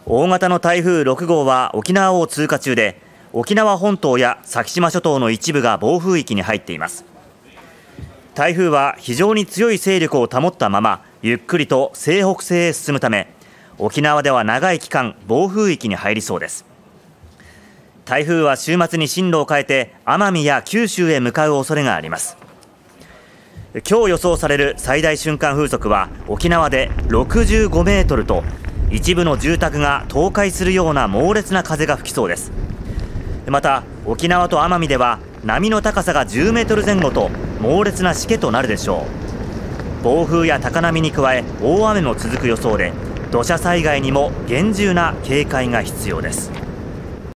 大型の台風6号は沖縄を通過中で、沖縄本島や先島諸島の一部が暴風域に入っています。台風は非常に強い勢力を保ったままゆっくりと西北西へ進むため、沖縄では長い期間暴風域に入りそうです。台風は週末に進路を変えて奄美や九州へ向かう恐れがあります。今日予想される最大瞬間風速は沖縄で65メートルと、一部の住宅が倒壊するような猛烈な風が吹きそうです。また沖縄と奄美では波の高さが10メートル前後と猛烈なしけとなるでしょう。暴風や高波に加え大雨も続く予想で、土砂災害にも厳重な警戒が必要です。